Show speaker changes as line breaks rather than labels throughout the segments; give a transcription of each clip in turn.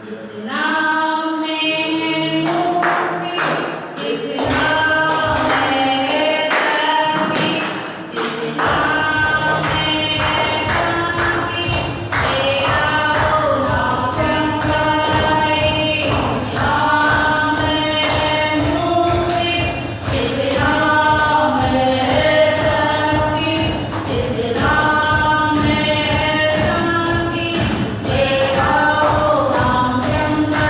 इस नाम में है मुक्ति, इस नाम में है शक्ति, इस नाम में है शांति, तेरा वो नाम चंगाई। इस नाम में है मुक्ति, इस नाम में है शक्ति, इस नाम में है शांति, तेरा वो नाम चंगाई।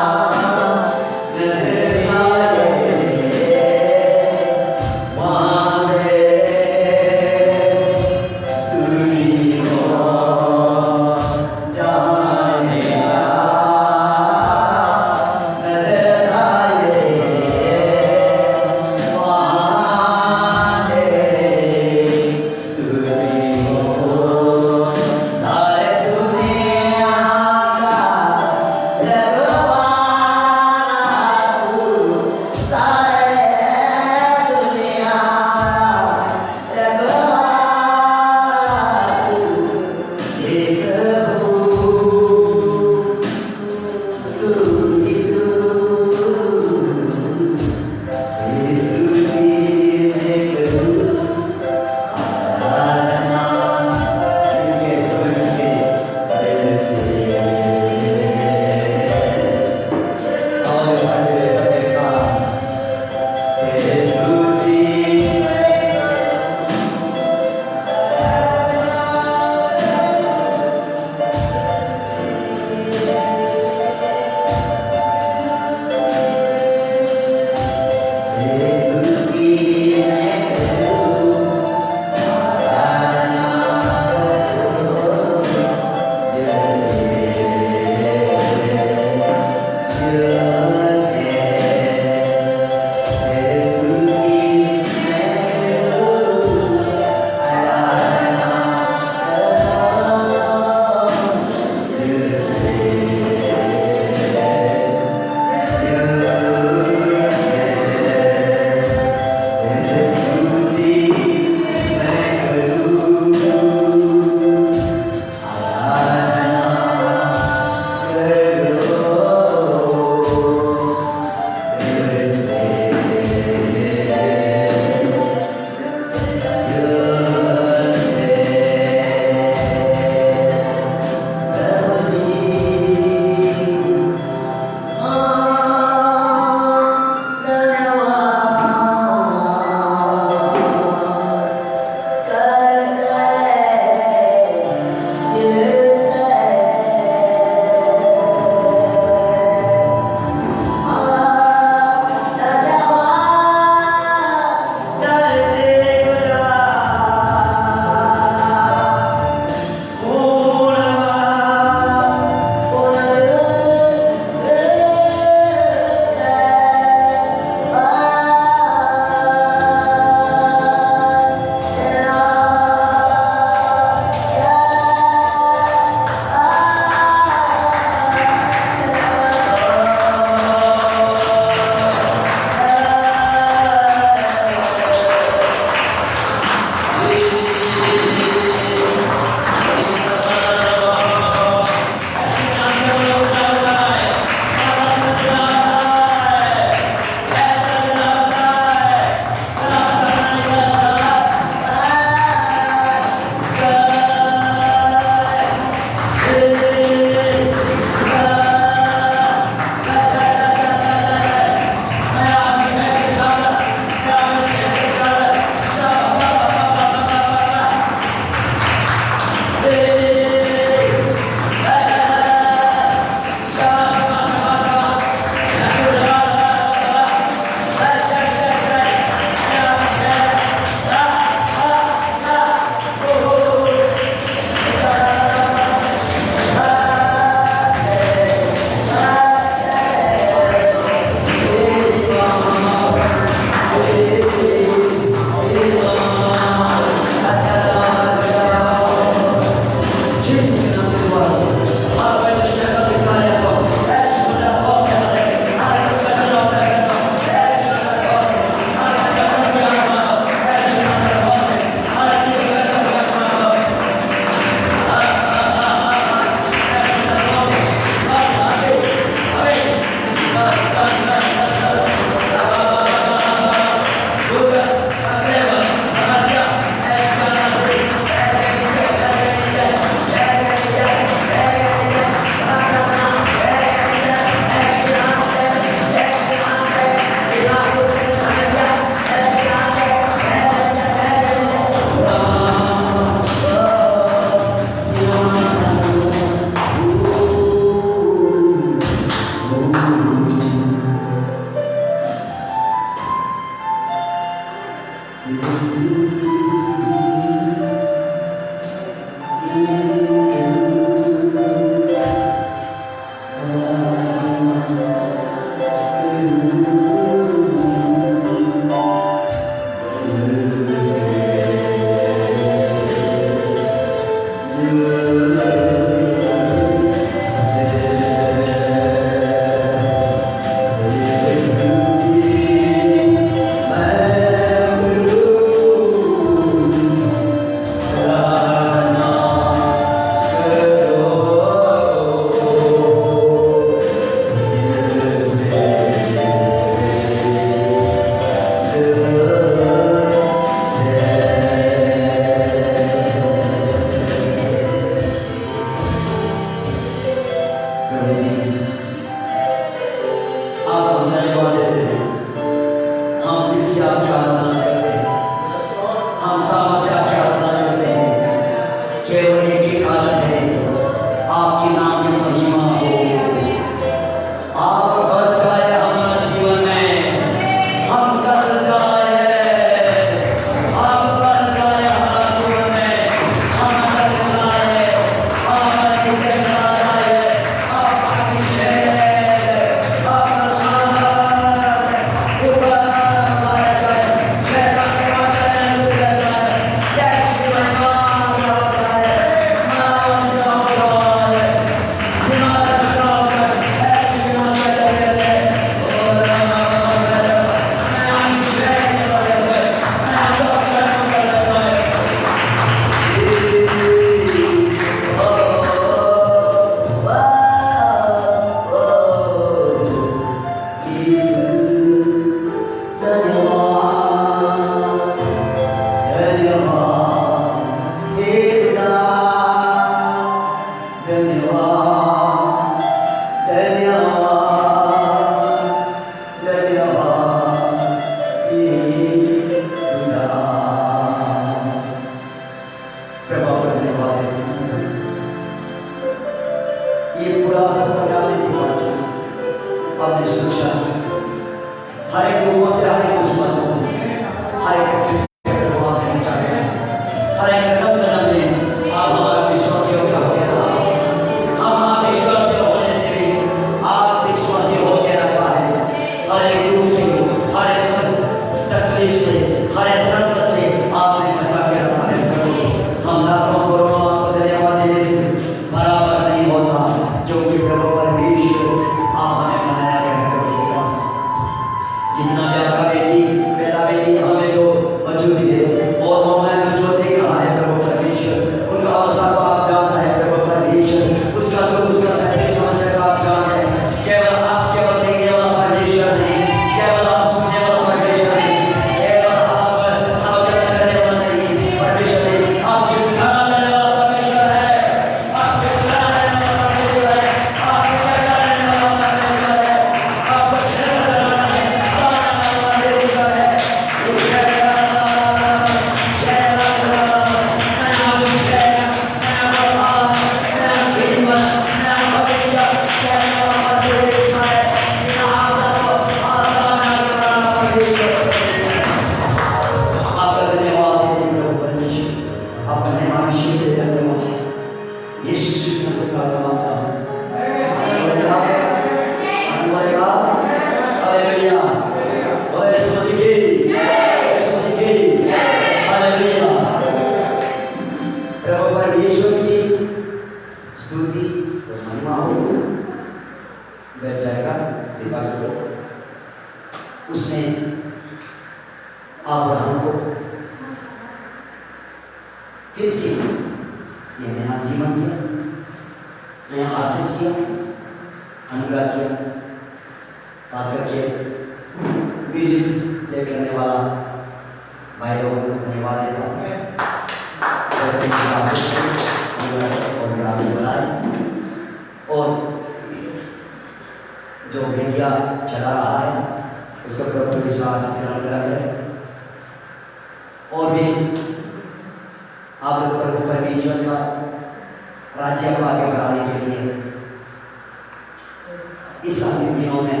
इस अंतिम दिनों में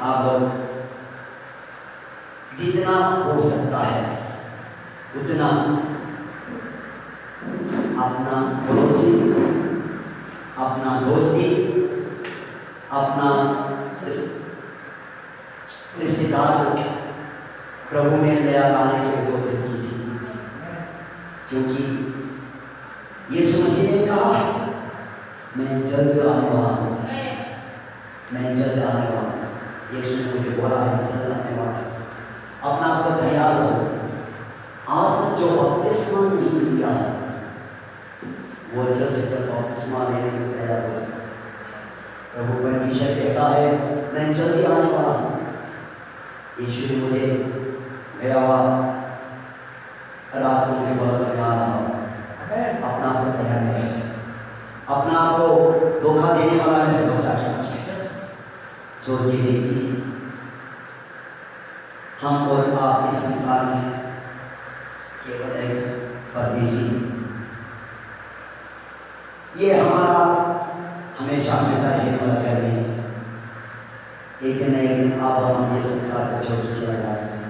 आप लोग जितना हो सकता है उतना अपना पड़ोसी, अपना दोस्ती, अपना रिश्तेदार प्रभु में ले आने की कोशिश कीजिए, क्योंकि यीशु मसीह ने कहा मैं जल्द आने वाला हूँ, मैं जल्द आने वाला हूँ। यीशु ने मुझे बोला है जल्द आने वाला है। अपना आप को तैयार हो। आज तक जो बपतिस्मा नहीं लिया है वो जल्द से जल्द बपतिस्मा लेने को तैयार हो जाए। प्रभु परमेश्वर कहता है मैं जल्दी आने वाला हूँ। यीशु ने मुझे गया हुआ रात को मुझे बोला मैं आ रहा हूँ। अपना आप को तैयार नहीं, अपना आप को धोखा देने वाला में से बचा के रखिए। सोच के देखिए, हम और आप इस संसार में केवल एक परदेसी, ये हमारा हमेशा हमेशा रहने वाला घर नहीं है। एक न एक दिन आप हम ये संसार को छोड़ के चला जाएंगे,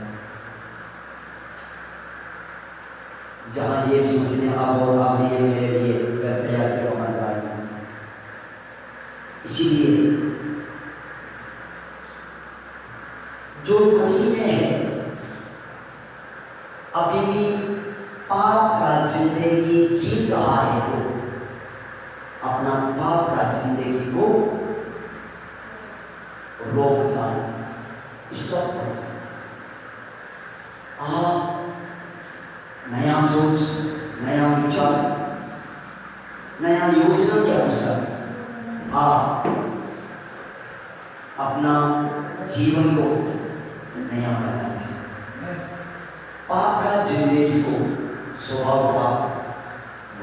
जहाँ यीशु मसीह ने आप और आप लिए मेरे लिए घर तैयार किया वहाँ जाएगा। इसीलिए जो मसीह में है अभी भी पाप का जिंदगी जी रहा है तो अपना पाप का जिंदगी को रोकना, स्टॉप करो। आप नया सोच, नया विचार, नया योजना के अनुसार आप अपना जीवन को नया बनाए। पाप का जिंदगी को स्वभाव को आप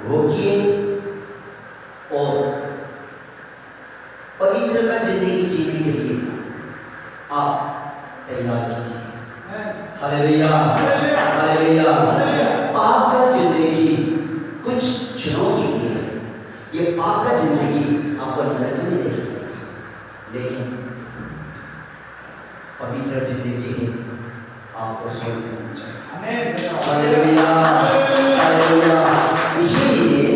रोकिए और पवित्र का जिंदगी जीने के लिए आप तैयार कीजिए। Hallelujah, hallelujah. पाप का जिंदगी कुछ क्षणों के लिए है। ये पाप का जिंदगी आपको नरक में देखेगा, लेकिन पवित्र जिंदगी है आपको स्वर्ग में पहुंचाएगा। Hallelujah, hallelujah. इसीलिए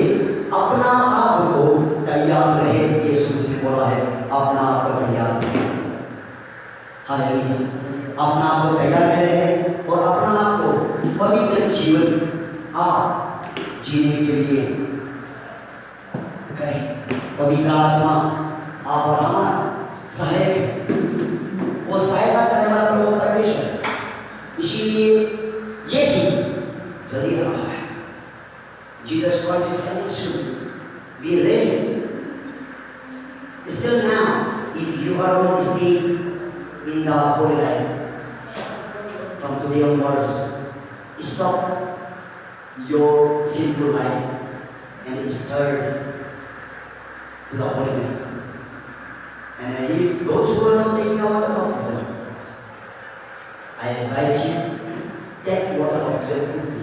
अपना आप को तैयार रहे। यीशु मसीह ने बोला है अपना आप को तैयार रहे। हालेलुया। अपना आप को तैयार रहे और अपना आप को पवित्र जीवन आप जीने के लिए करें। पवित्र आत्मा आप और हमारा सहायक है, वो सहायता करने वाला प्रभु परमेश्वर है। इसीलिए यीशु जल्दी आ रहा है। Jesus Christ is coming soon. Be ready. Still now, if you are going to stay in the holy life, from today onwards, stop your sinful life and start to the holy life. And if those who are not taking the water baptism, I advise you take water baptism quickly.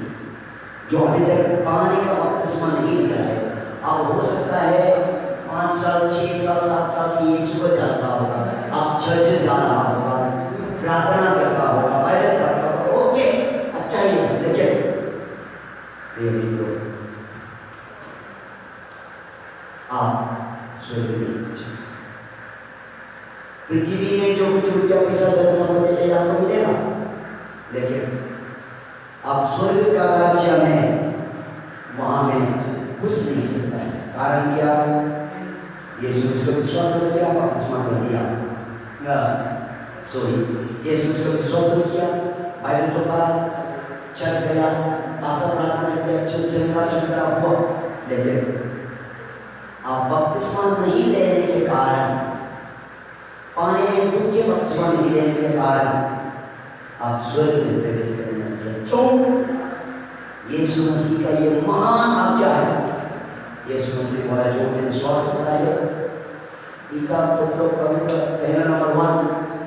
जो अभी तक पानी का बपतिस्मा नहीं लिया है, अब हो सकता है 5 साल 6 साल 7 साल से यीशु को जानता होगा, आप चर्च जा रहा होगा, प्रार्थना करता होगा, बाइबल पढ़ता होगा, ओके अच्छा ही है, लेकिन आप स्वर्ग नहीं पहुंचे। पृथ्वी में जो कुछ रुपया पैसा धन संपत्ति चाहिए आपको मिलेगा, लेकिन आप स्वर्ग का राज्य में वहां में घुस नहीं सकता है। कारण क्या? यीशु उसको विश्वास कर लिया, बपतिस्मा कर दिया, यीशु उसको विश्वास कर किया, बाइबल को पढ़ा, चर्च गया, आशा प्रार्थना करके चमका हुआ, लेकिन आप बपतिस्मा नहीं लेने के कारण, पानी में डूब के बपतिस्मा नहीं लेने के कारण आप स्वर्ग में प्रवेश करने नहीं सकते। क्यों? यीशु मसीह का ये महान आज्ञा है। यीशु मसीह बोला जो मैंने विश्वास करता है, इनका पुत्र पवित्र, पहला नंबर 1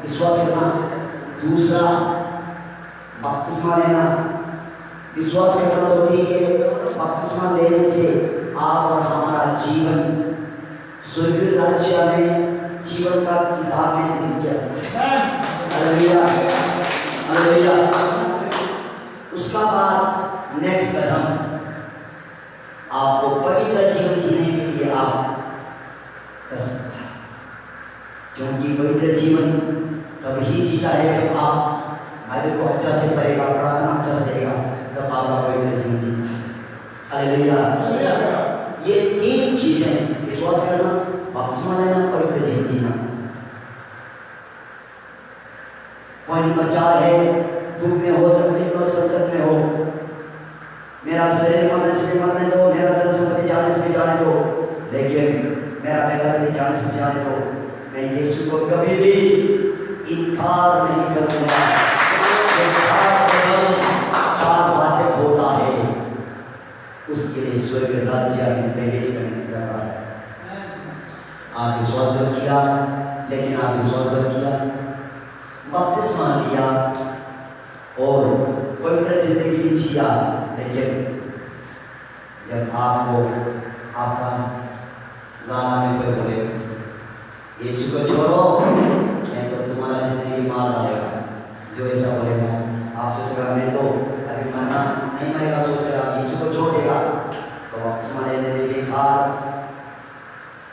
विश्वास करना, दूसरा बपतिस्मा लेना। विश्वास करना तो ठीक है, बपतिस्मा लेने से आप और हमारा जीवन स्वर्ग राज्य में जीवन का किताब में लिख गया। Hallelujah, hallelujah. उसका बाद नेक्स्ट कदम आपको पवित्र जीवन जीने के लिए आप कर सकते हैं, क्योंकि पवित्र जीवन तभी जीता है जब आप बाइबल को अच्छा से पढ़ेगा, प्रार्थना अच्छा से करेगा, तब आपका पवित्र जीवन जीता है। हालेलुया। ये तीन चीजें, विश्वास करना, बपतिस्मा लेना, पवित्र जीवन जीना। पॉइंट नंबर 4 है, दुख में हो, तकलीफ में, संकट में हो, मेरा शरीर मरने से मरने दो, मेरा धन संपत्ति जाने से जाने दो, लेकिन मेरा बेटा भी जाने से जाने दो, मैं यीशु को कभी भी इनकार नहीं करूंगा। चार बातें होता है, उसके लिए स्वर्ग राज्य में प्रवेश करने की जगह है। आप विश्वास तो किया, लेकिन आप विश्वास तो किया, बपतिस्मा लिया और पवित्र जिंदगी भी जिया, लेकिन जब आपको आपका गाना में कोई बोले यीशु को छोड़ो, नहीं तो तुम्हारा जिंदगी मार डालेगा, जो ऐसा बोलेगा आप सोचेगा मैं तो अभी मरना नहीं मरेगा, सोचेगा आप यीशु को छोड़ देगा, तो बपतिस्मा लेने में बेकार,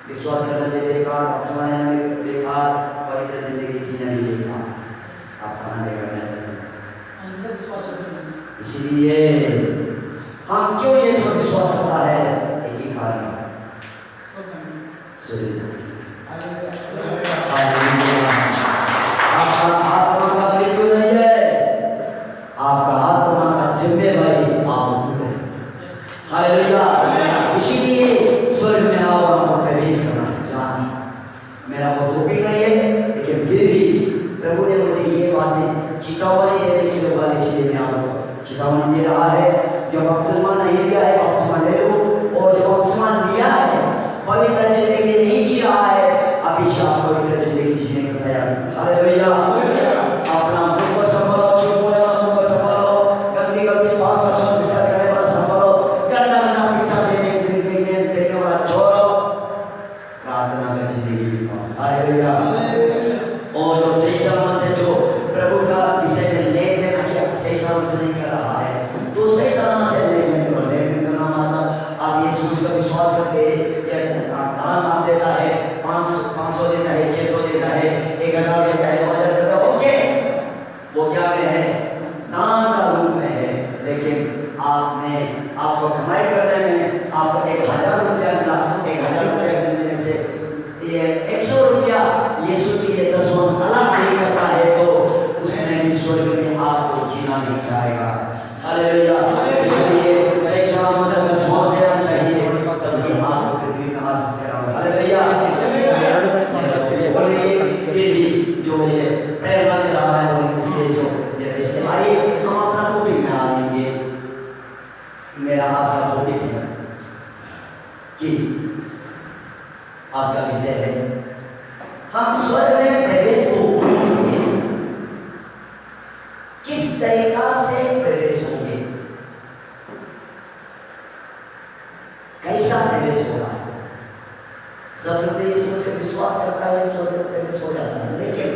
विश्वास करने में बेकार, बपतिस्मा लेने में बेकार, पवित्र जिंदगी जीना भी बेकार। आप कहाँ जाएगा? इसलिए हम क्यों ये सब विश्वास करता है, एक ही कारण है, आपका आत्मा का मृत्यु नहीं है, आपका आत्मा का जिम्मेवारी आप खुद है। हालेलुया। इसीलिए स्वर्ग में आओ, आपको प्रवेश करना है, जाना। मेरा वो तो भी नहीं है, लेकिन फिर भी प्रभु ने मुझे ये बातें चेतावनी देने के लिए बोला, इसलिए मैं आपको चेतावनी दे रहा है। जो बपतिस्मा नहीं लिया है, बपतिस्मा ले लो, और जो बपतिस्मा लिया है, पवित्र जिंदगी नहीं जी रहा है, अभी से आप पवित्र जिंदगी जीने की तैयारी। हालेलुया। अपना मुंह को संभालो, चुप बोलने वाला मुंह को संभालो, गंदी गंदी बात का सुन विचार करने वाला संभालो, गंदा गंदा पिक्चर देखने वाला छोड़ो, प्रार्थना का जिंदगी बिताओ। हालेलुया। और जो सही सलामत से जो प्रभु का विषय में लेन देना चाहिए, सही सलामत से नहीं कर रहा है, तो सही सलामत से लेन देन करो। लेन देन करना मतलब आप यीशु का विश्वास करके दान आप देता है, 500 देता है, 600 देता है, 1000 देता है, 2000 देता है, ओके, वो क्या में है? दान का रूप में है। लेकिन आपको कमाई करने में आपको 1000 रुपया मिला, 1000 रुपया मिलने में से ये 100 रुपया यीशु के लिए 10 वर्ष अलग नहीं करता है, तो उसमें भी स्वर्ग में आपको जीना नहीं चाहेगा। हालेलुया। इसलिए शिक्षा मतलब विश्वास देना चाहिए, तभी आपको पृथ्वी में हासिल करेंगे। हालेलुया। ये भी जो ये प्रेरणा दे रहा है, और इसलिए जो इसलिए आइए हम अपना टॉपिक में आएंगे। मेरा आज का टॉपिक है कि आज का विषय है हम स्वर्ग में प्रवेश को किस तरीका से प्रवेश होंगे, कैसा प्रवेश होगा। सब लोग यीशु से विश्वास करता है, स्वर्ग में प्रवेश हो जाता है, लेकिन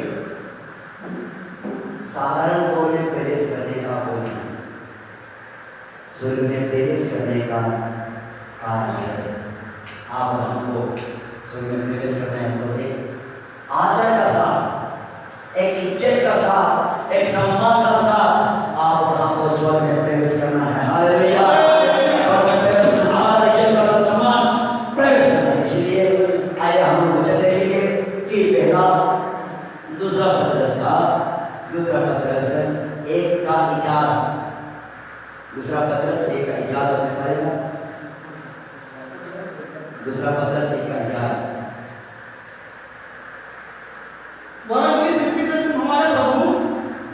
साधारण तौर में प्रवेश करने का वो नहीं, स्वर्ग में प्रवेश करने का कारण है। आप हमको स्वर्ग में प्रवेश करना है, तो एक आदर का साथ, एक इज्जत का साथ, एक सम्मान का साथ आप और हमको स्वर्ग में प्रवेश करना है। हालेलुया। स्वर्ग में प्रवेश करना, आदर, इज्जत का सम्मान प्रवेश करना। इसलिए आइए हम लोग वचन देखेंगे कि पहला दूसरा पत्रस 1:11, दूसरा पत्रस 1:11 उसमें पढ़ेगा। दूसरा पत्रस 1:11,
वरन इस रीति से तुम हमारे प्रभु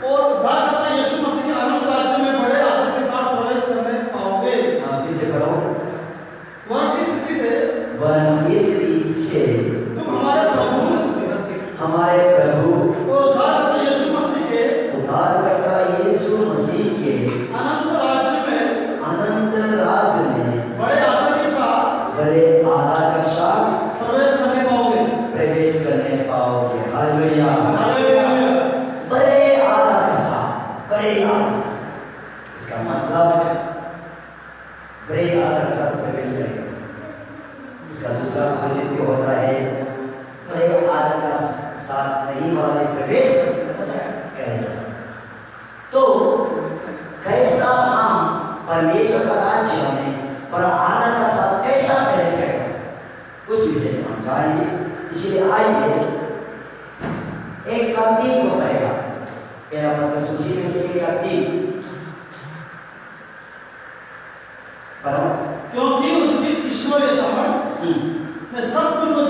और उद्धारकर्ता यीशु मसीह के अनंत राज्य में बड़े आदर के साथ प्रवेश करने पाओगे।
फिर से पढ़ो।
वरन इस रीति से
तुम
हमारे प्रभु और उद्धारकर्ता यीशु मसीह के अनंत राज्य में बड़े आदर के साथ
प्रवेश करने पाओ। बड़े आदर के साथ, बड़े आदर के साथ। इसका मतलब बड़े आदर के साथ प्रवेश करेगा। इसका दूसरा वचन भी होता है बड़े आदर का साथ नहीं वाले प्रवेश करेगा। तो कैसा हम परमेश्वर का राज्य में बड़ा आदर का साथ कैसा प्रवेश करेगा उस विषय में हम जाएंगे। इसलिए आइए एक कदीम को पढ़ेगा। मेरा मतलब सुशी में से एक कदीम पढ़ो।
क्योंकि उसकी ईश्वरीय सामर्थ में सब कुछ जो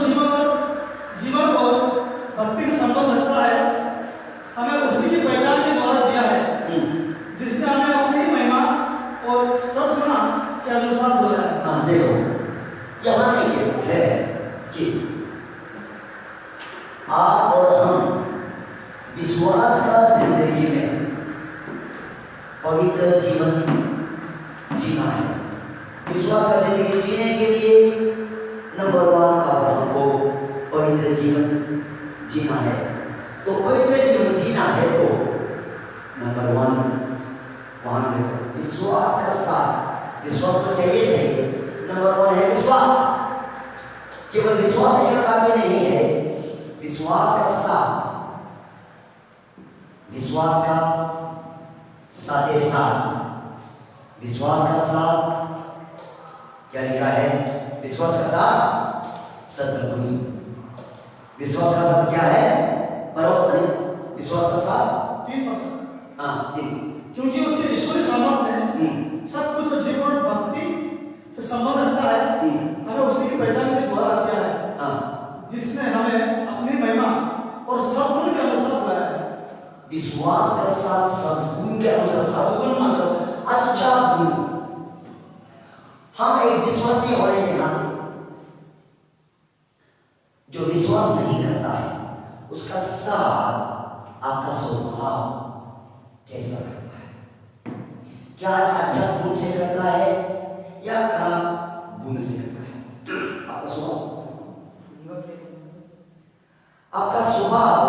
जीवन और भक्ति से संबंध रखता है हमें उसी की पहचान के द्वारा दिया है, जिसने हमें अपनी महिमा और सद्गुण के अनुसार बुलाया है।
हाँ देखो यहाँ नहीं है कि आप और हम विश्वास का जिंदगी में पवित्र जीवन जीना है। विश्वास का जिंदगी जीने के लिए नंबर 1 अब हमको पवित्र जीवन जीना है। तो पवित्र जीवन जीना है तो नंबर 1 वहां विश्वास का साथ, विश्वास तो चाहिए। नंबर 1 है विश्वास। केवल विश्वास ही काफी नहीं है, विश्वास का साथ, विश्वास का साथ साथ, विश्वास का साथ क्या लिखा है? विश्वास का साथ सद्गुण। विश्वास का साथ क्या है? बराबर विश्वास का साथ
3%।
हाँ 3।
क्योंकि उसके ईश्वरीय सामर्थ में सब कुछ जो जीवन और भक्ति से संबंध रखता है हमें उसी की पहचान के द्वारा किया है, जिसने हमें अपनी महिमा और सद्गुण के अनुसार बुलाया है।
विश्वास के साथ सद्गुण के अनुसार, सद्गुण मतलब अच्छा गुण। हम एक विश्वासी होने के नाते जो विश्वास नहीं करता है उसका साथ आपका स्वभाव कैसा करता है? क्या अच्छा गुण से करता है या खराब गुण से करता है? आपका स्वभाव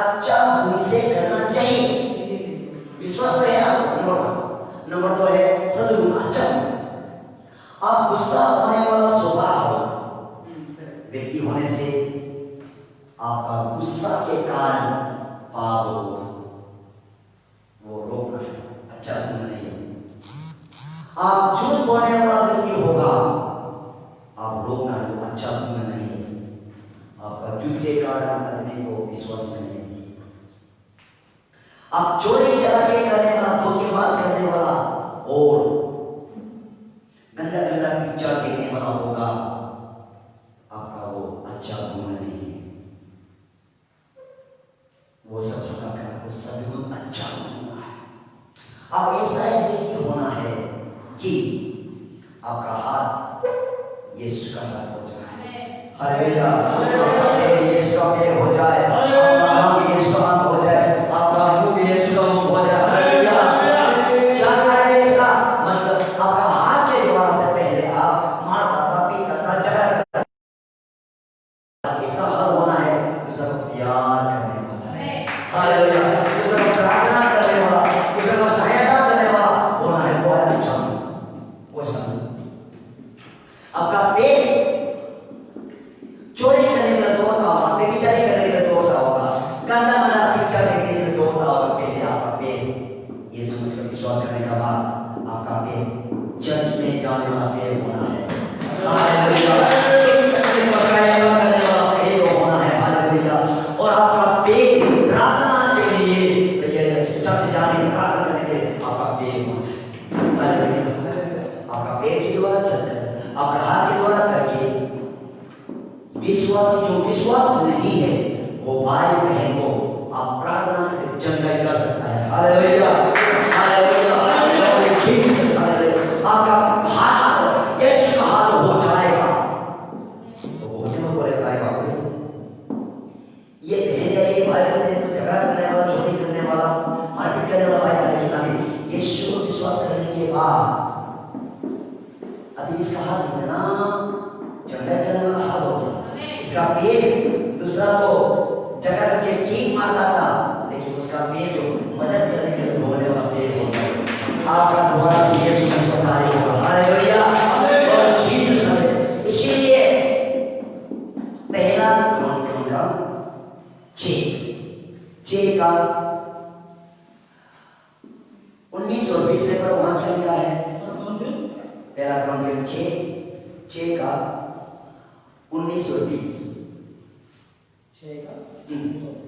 अच्छा गुण से करना चाहिए। विश्वास तो है आपको नंबर 2 है सद्गुण, अच्छा गुण। आप गुस्सा होने वाला स्वभाव व्यक्ति होने से आपका गुस्सा के कारण पाप होगा, वो रोकना है, अच्छा गुण नहीं। आप झूठ बोलने वाला व्यक्ति होगा, आप रोकना है, वो अच्छा गुण नहीं है। आपका झूठ के कारण आदमी को विश्वास में नहीं। आप चोरी चलाके करने वाला, धोखेबाज करने वाला और गंदा गंदा पिक्चर देखने वाला होगा, आपका वो अच्छा गुण नहीं है। वो सब हटा कर आपको सद्गुण, अच्छा गुण है। आप ऐसा एक व्यक्ति होना है कि आपका हाथ यीशु का हाथ हो जाए। हालेलुया। आपका पैर यीशु का पैर हो जाए, आपका आंख यीशु का आंख हो जाए, आपका मुंह यीशु का मुंह हो जाए। हालेलुया। क्या है इसका मतलब? आपका हाथ के द्वारा से पहले आप मारता था, पीता था, जगह ऐसा हर होना है दूसरा को प्यार करने वाला। हालेलुया। दूसरा को प्रार्थना करने वाला, दूसरा को सहायता करने वाला होना है। वो है अच्छा, वो समझ। आपका पेट चोरी करने के लिए दौड़ता होगा, बेविचारी करने के लिए दौड़ता होगा, गंदा मना पिक्चर देखने के लिए दौड़ता होगा। पहले आपका पेट यीशु मसीह पर विश्वास करने के बाद आपका पेट चर्च में जाने वाला पेट होना है। हालेलुया। करने वाला पेट होना है। हालेलुया। और आपका पेट प्रार्थना के लिए, चर्च जाने के प्रार्थना करने के लिए आपका पेट होना है। हालेलुया। आपका पेट के द्वारा चलकर, आपका हाथ के द्वारा करके विश्वासी जो विश्वास नहीं है वो भाई बहन को आप प्रार्थना करके चंगाई कर सकता है। हालेलुया। हालेलुया। आपका हाथ यीशु का हाथ हो जाएगा तो बहुत लोग बोले भाई बाबू ये बहन या ये भाई होते हैं तो झगड़ा करने वाला, चोरी करने वाला, मारपीट करने वाला भाई है, लेकिन अभी यीशु को विश्वास करने के बाद अभी इसका हाथ इतना चंगाई करने वाला हाथ हो गया, इसका पेट दूसरा को जगह के किंग मारता था, लेकिन उसका पेड़ जो मदद करने के लिए बोलने वाला पेड़ होता है। आपका द्वारा से यीशु मसीह का कार्य हो। हालेलुया। और जीसस हमें, इसीलिए पहला क्रॉनिकल का 6 का 19 और 20 पर वहां क्या लिखा है? पहला क्रॉनिकल 6 का 19 और 20।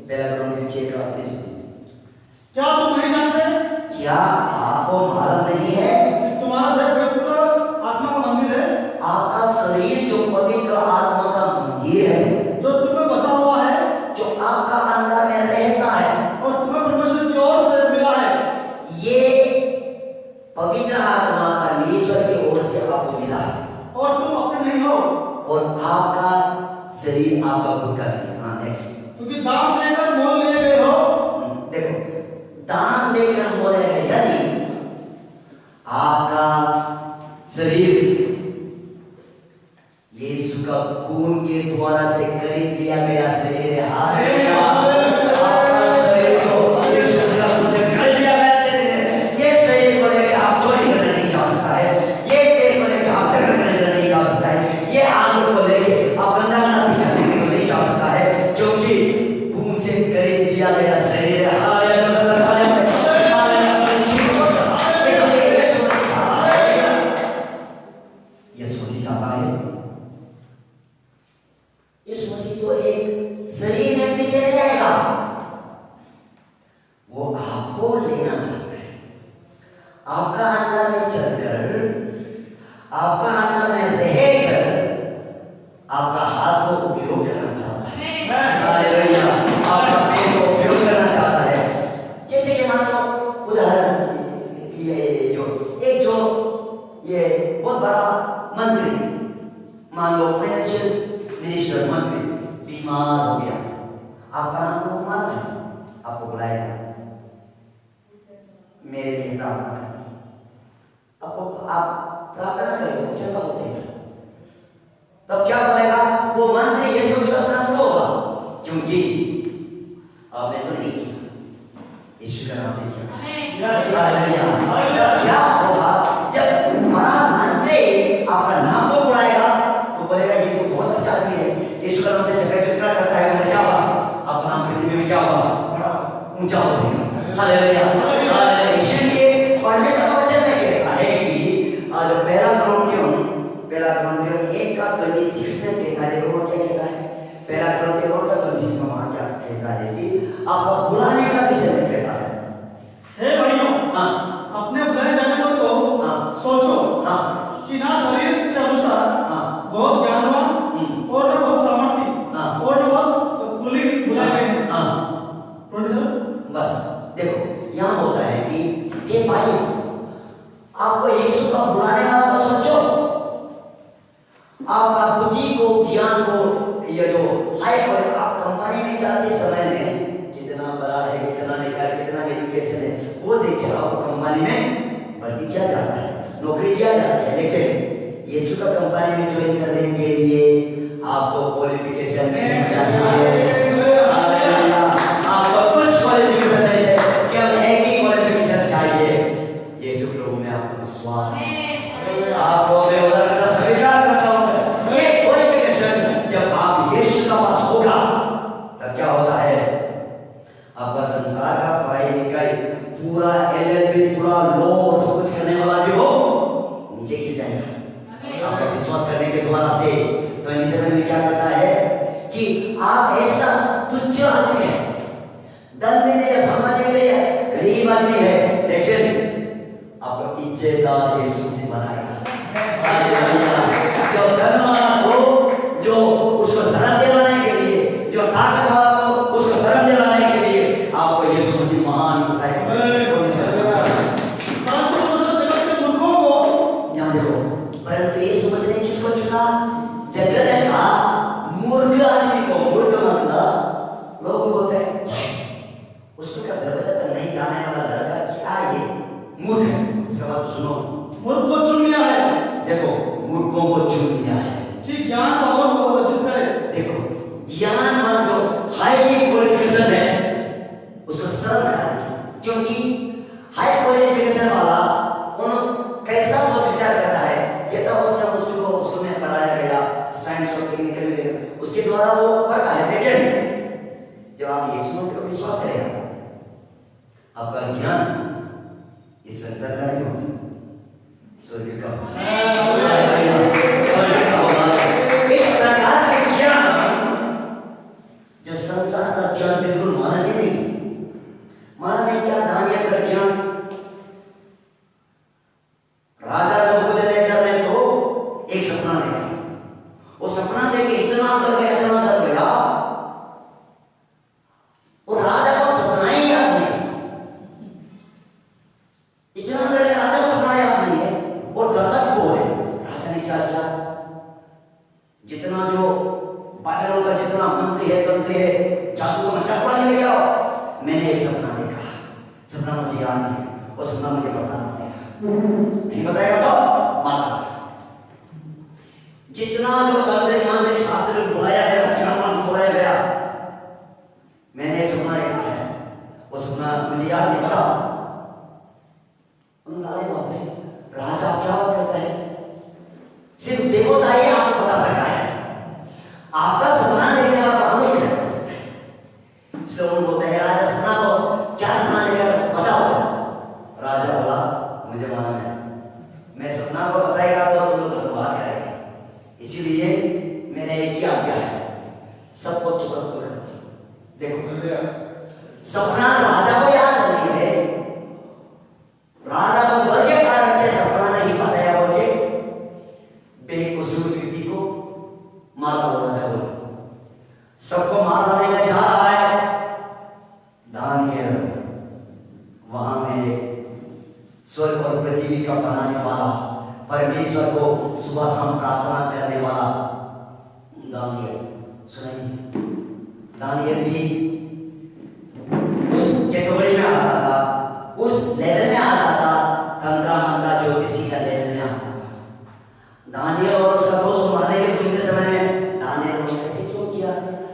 पहला क्रॉनिकल 6 का 19 और 20।
क्या तुम नहीं जानते?
क्या आपको मालूम नहीं है
तुम्हारा देह पवित्र आत्मा का मंदिर है,
आपका शरीर जो पवित्र आत्मा का मंदिर है,
जो तुम्हें बसा हुआ है,
जो आपका अंदर में रहता है,
और तुम्हें परमेश्वर की ओर से मिला है।
ये पवित्र आत्मा परमेश्वर की ओर से आपको मिला है,
और तुम अपने नहीं हो,
और आपका शरीर आपका खुद का नहीं है। हाँ, नेक्स्ट।
क्योंकि दान देकर मोल लिए गए हो।
देखो, दान देकर मोल लिए गए, यानी आपका शरीर यीशु का खून के द्वारा से खरीद लिया गया शरीर है। हालेलुया। आपका शरीर को यीशु का खून से खरीद लिया गया शरीर है। ये शरीर को लेकर आप चोरी करने नहीं जा सकता है, ये पेट को लेकर आप झगड़ा करने नहीं जा सकता है, ये आंख को लेकर आप गंदा पीछा करने को नहीं जा सकता है, क्योंकि खून से खरीद लिया गया शरीर है। हालेलुया। यीशु मसीह चाहता है, यीशु मसीह तो एक शरीर में फिर से ले आएगा, वो आपको लेना चाहता है, आपका अंदर में चलकर, आपका अंदर में रहकर, आपका हाथ को उपयोग करना चाहता है। हालेलुया। आपका पेट को उपयोग करना चाहता है। जैसे कि मान लो उदाहरण, ये बहुत बड़ा मंत्री, मान लो फाइनेंशियल मिनिस्टर, मंत्री बीमार हो गया, आपका नाम को मालूम है, आपको बुलाएगा, मेरे लिए प्रार्थना करना, आपको आप प्रार्थना करेंगे, चलता हो जाएगा, तब क्या बोलेगा वो मंत्री? यीशु को विश्वास शुरू होगा, क्योंकि आपने तो नहीं किया, यीशु का नाम से किया। क्या होगा जब बड़ा मंत्री आपका नाम को बुलाएगा? तो बोलेगा ये तो बहुत अच्छा आदमी है, यीशु का नाम से जगह जितना करता है, उन्हें क्या होगा? आपका नाम पृथ्वी में क्या होगा? ऊंचा हो जाएगा। हालेलुया। हालेलुया। इसलिए परमेश्वर का वचन में कहता है कि आज पहला क्रॉनिकल 1 का 26 में कहता है, वो क्या कहता है? पहला क्रॉनिकल 1 का 26 में वहां क्या कहता है कि आपको बुलाने का विषय में कहता है।
हे भाइयों,
हाँ,
अपने बुलाए जाने को तो
हाँ,
सोचो,
हाँ,
कि ना शरीर के अनुसार
हाँ,
बहुत ज्ञानवान और न बहुत सामर्थी,
हाँ,
और न बहुत कुलीन बुलाए गए हैं।
हाँ।
27।
बस देखो, यहाँ होता है कि हे भाइयों, आपको यीशु का बुलाने वाला को सोचो, आपका बुद्धि को, ज्ञान को, ये जो हाइट हो, आप कंपनी में जाते समय में कितना बड़ा है, कितना निकाल, कितना एजुकेशन है, वो देखकर आपको कंपनी में भर्ती किया जाता है, नौकरी दिया जाता है। लेकिन यीशु का कंपनी में ज्वाइन करने के लिए आपको क्वालिफिकेशन नहीं चाहिए। आपको कुछ क्वालिफिकेशन नहीं चाहिए, केवल एक ही क्वालिफिकेशन चाहिए, यीशु प्रभु में आपको विश्वास है। आपको मैं उधर का स्वीकार करता हूँ, ये क्वालिफिकेशन जब आप यीशु का पास होगा, तब क्या होता है? आपका संसार का पढ़ाई लिखाई पूरा LLB, पूरा लॉ सब कुछ करने वाला भी हो, नीचे गिर जाएगा आपका विश्वास करने के द्वारा से। तो 27 में क्या करता है कि आप ऐसा तुच्छ आदमी है, धन में नहीं, सम्पत्ति में नहीं, गरीब आदमी है, लेकिन आपको इज्जतदार यीशु से बनाएगा। हालेलुया। जो धन वाला हो, जो उसको शरण दिलाने के लिए, जो ताकत वाला हो, उसको शरण दिलाने के लिए आपको यीशु मसीह महान बताएगा। यहाँ देखो, परंतु यीशु मसीह ने किसको चुना? जगत का मूर्ख आदमी को। मूर्ख मतलब लोग बोलते हैं उसको क्या दरवाजा तक नहीं जाने वाला लड़का, क्या ये मूर्ख है। इसका बात सुनो,
मूर्ख
आप यीशु मसीह को विश्वास करेगा, आपका ज्ञान इस संसार का नहीं होगा, स्वर्ग का होगा। इस प्रकार का ज्ञान जो संसार का ज्ञान बिल्कुल माननीय नहीं। माननीय क्या? दानियल का ज्ञान। राजा नबूकदनेस्सर ने तो एक सपना देखा, वो सपना देख के इतना डर गया, इतना डर गया, और राजा को सपना ही याद नहीं, इतना डर गया, राजा को सपना याद नहीं है, और गदक हो गए। राजा ने क्या किया? जितना जो बाइबल का जितना मंत्री है जादू का नशा पड़ा ले गया। मैंने एक सपना देखा, सपना मुझे याद नहीं, और सपना मुझे बताना पड़ेगा, नहीं बताएगा तो मारा। जितना जो मंत्री शास्त्र में बुलाया गया, ज्ञानवान बुलाया गया, मैंने एक सपना देखा है, वो सपना मुझे याद नहीं, बता। राजा क्या बात करता है? सिर्फ देवता ही आपको बता सकता है, आपका सपना देखने वाला हम नहीं सकता। इसलिए वो बोलते हैं राजा सपना को क्या सपना देखा बताओ। राजा बोला मुझे मालूम है, मैं सपना को बताएगा तो तुम लोग बर्बाद करेंगे, इसीलिए मैंने एक किया है, सबको तुरंत देखो। सपना राजा को याद नहीं है, राजा को गलत कारण से सपना नहीं बताया, बोले बेकसूर व्यक्ति को मार दो। राजा बोले सबको मार डालने का जा रहा है। दानियल वहां में स्वर्ग और पृथ्वी का बनाने वाला, परमेश्वर को सुबह शाम प्रार्थना करने वाला दानियल, सुनाइए, दानियल भी उस कैटेगरी में आता था, उस लेवल में आता था, तंत्रा मंत्रा ज्योतिषी का लेवल में आता था। दानियल और उसका दोस्त मारने के दूसरे समय में दानियल ने कैसे क्यों किया?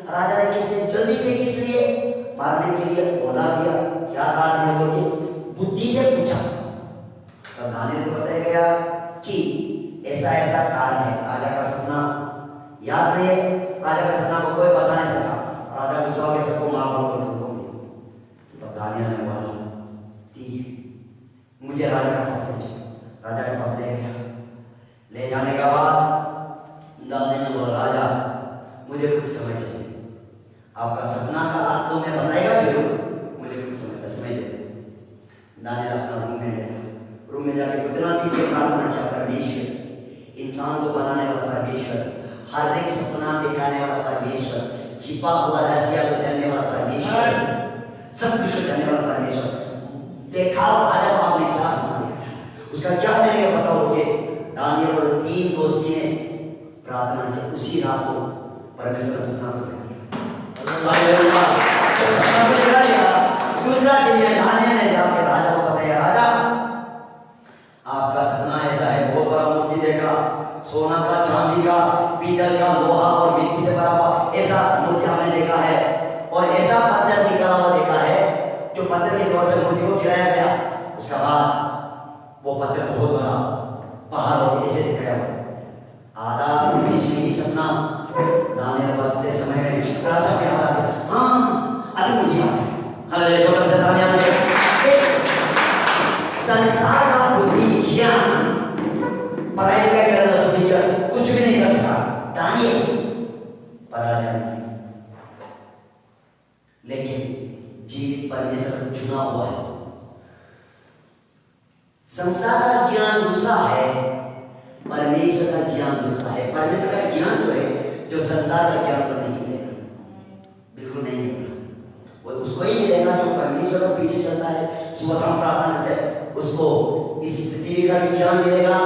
राजा ने किसने जल्दी से किस लिए मारने के लिए बोला दिया, क्या कारण है बोल के बुद्धि से पूछा, तब दानियल को बताया गया कि ऐसा ऐसा कारण है। राजा का सपना याद नहीं है, राजा का सपना को कोई बता नहीं सकता, राजा गुस्सा के सबको मार दो बोल के। तब दानियल ने बोला ठीक है, मुझे राजा के पास ले जाओ। राजा के पास ले गया, ले जाने के बाद दानियल ने बोला राजा मुझे कुछ समझ चाहिए, आपका सपना का अर्थ तो मैं बताएगा जरूर, मुझे कुछ समझ दे। दानियल अपना रूम में गया, रूम में जाके कितना दिन के प्रार्थना किया, परमेश्वर इंसान को बनाने वाला परमेश्वर, हर एक सपना दिखाने वाला परमेश्वर, छिपा हुआ रहस्य को जानने वाला परमेश्वर, सब कुछ को जानने वाला परमेश्वर, देखा राजा को आपने क्या सपना देखा, उसका क्या मैंने पता हो के दानियल और तीन दोस्ती ने प्रार्थना की। उसी रात को परमेश्वर का सपना को दूसरा दिन में दानियल ने जाकर राजा को बताया, राजा आपका सपना ऐसा है, बहुत बड़ा मूर्ति देखा, सोना का, चांदी का, पीतल का, लोहा और मिट्टी से बना हुआ ऐसा मूर्ति हमने देखा है, और ऐसा पत्थर निकला हुआ देखा है जो पत्थर के द्वारा से मूर्ति को गिराया गया, उसके बाद वो पत्थर बहुत बड़ा पहाड़ हो ऐसे दिखाया हुआ। आधा बीच में ही सपना दानियल बताते समय में राजा के हाथ में, हाँ अभी मुझे याद है, हालेलुया, छोटा सा दानियल संसार का बुद्धि ज्ञान, पढ़ाई लिखाई करना बुद्धि ज्ञान कुछ भी नहीं कर सकता। दानियल पढ़ा करना, लेकिन जीवित परमेश्वर चुना हुआ है। संसार का ज्ञान दूसरा है, परमेश्वर का ज्ञान दूसरा है। परमेश्वर का ज्ञान जो है, जो संसार का ज्ञान तो नहीं मिलेगा, बिल्कुल नहीं मिलेगा, वो उसको ही मिलेगा जो परमेश्वर के पीछे चलता है, सुबह शाम प्रार्थना करता है, उसको इस पृथ्वी का भी ज्ञान मिलेगा,